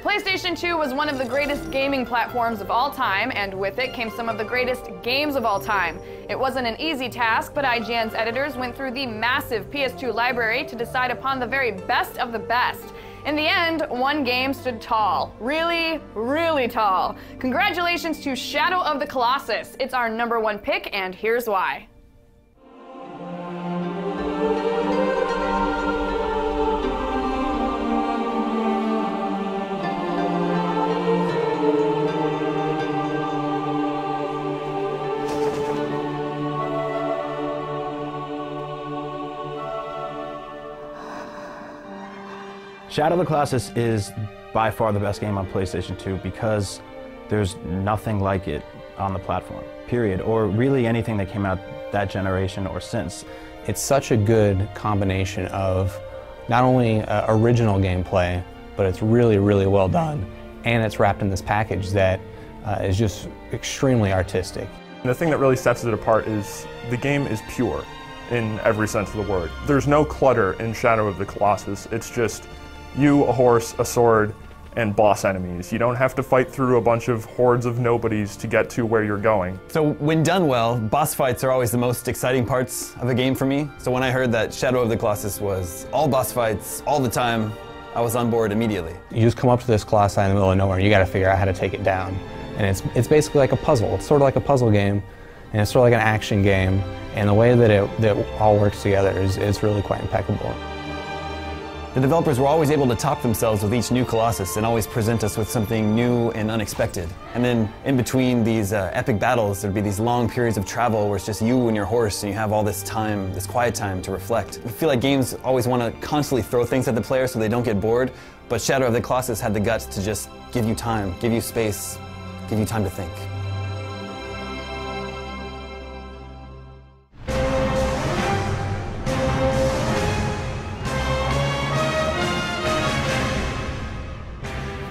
PlayStation 2 was one of the greatest gaming platforms of all time, and with it came some of the greatest games of all time. It wasn't an easy task, but IGN's editors went through the massive PS2 library to decide upon the very best of the best. In the end, one game stood tall. Really, really tall. Congratulations to Shadow of the Colossus. It's our #1 pick, and here's why. Shadow of the Colossus is by far the best game on PlayStation 2 because there's nothing like it on the platform, period, or really anything that came out that generation or since. It's such a good combination of not only original gameplay, but it's really, really well done, and it's wrapped in this package that is just extremely artistic. The thing that really sets it apart is the game is pure in every sense of the word. There's no clutter in Shadow of the Colossus. It's just you, a horse, a sword, and boss enemies. You don't have to fight through a bunch of hordes of nobodies to get to where you're going. So when done well, boss fights are always the most exciting parts of a game for me. So when I heard that Shadow of the Colossus was all boss fights, all the time, I was on board immediately. You just come up to this colossi in the middle of nowhere and you gotta figure out how to take it down. And it's basically like a puzzle. It's sort of like a puzzle game, and it's sort of like an action game. And the way that it all works together is really quite impeccable. The developers were always able to top themselves with each new Colossus and always present us with something new and unexpected. And then in between these epic battles, there'd be these long periods of travel where it's just you and your horse and you have all this time, this quiet time to reflect. I feel like games always want to constantly throw things at the player so they don't get bored, but Shadow of the Colossus had the guts to just give you time, give you space, give you time to think.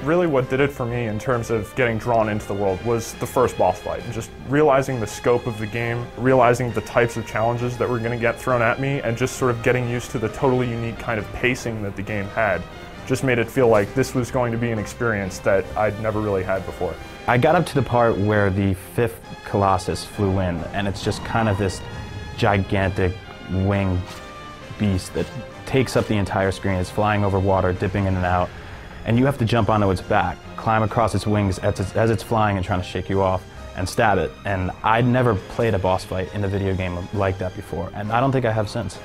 Really what did it for me in terms of getting drawn into the world was the first boss fight, and just realizing the scope of the game, realizing the types of challenges that were going to get thrown at me, and just sort of getting used to the totally unique kind of pacing that the game had. Just made it feel like this was going to be an experience that I'd never really had before. I got up to the part where the 5th Colossus flew in, and it's just kind of this gigantic winged beast that takes up the entire screen. It's flying over water, dipping in and out. And you have to jump onto its back, climb across its wings as it's flying and trying to shake you off, and stab it. And I'd never played a boss fight in a video game like that before, and I don't think I have since.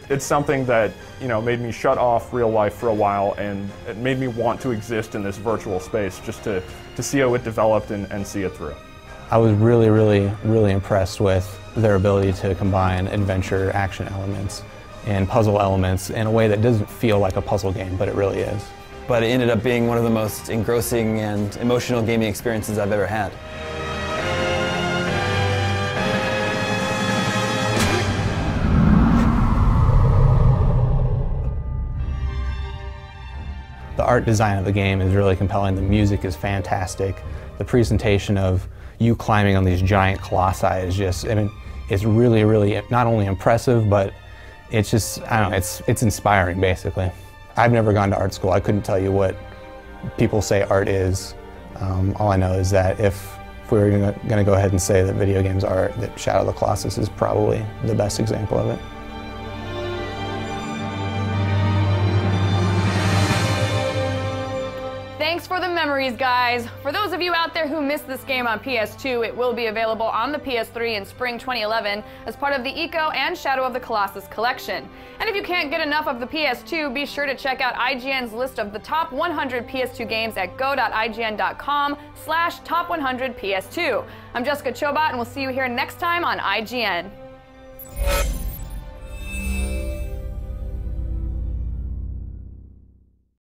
It's something that, you know, made me shut off real life for a while, and it made me want to exist in this virtual space just to see how it developed and see it through. I was really, really, really impressed with their ability to combine adventure action elements and puzzle elements in a way that doesn't feel like a puzzle game, but it really is. But it ended up being one of the most engrossing and emotional gaming experiences I've ever had. The art design of the game is really compelling. The music is fantastic. The presentation of you climbing on these giant colossi is just, I mean, it's really, really not only impressive, but it's just, I don't know, it's inspiring, basically. I've never gone to art school. I couldn't tell you what people say art is. All I know is that if we were going to go ahead and say that video games are art, that Shadow of the Colossus is probably the best example of it. Thanks for the memories, guys. For those of you out there who missed this game on PS2, it will be available on the PS3 in spring 2011 as part of the Eco and Shadow of the Colossus collection. And if you can't get enough of the PS2, be sure to check out IGN's list of the top 100 PS2 games at go.ign.com/top100ps2. I'm Jessica Chobot, and we'll see you here next time on IGN.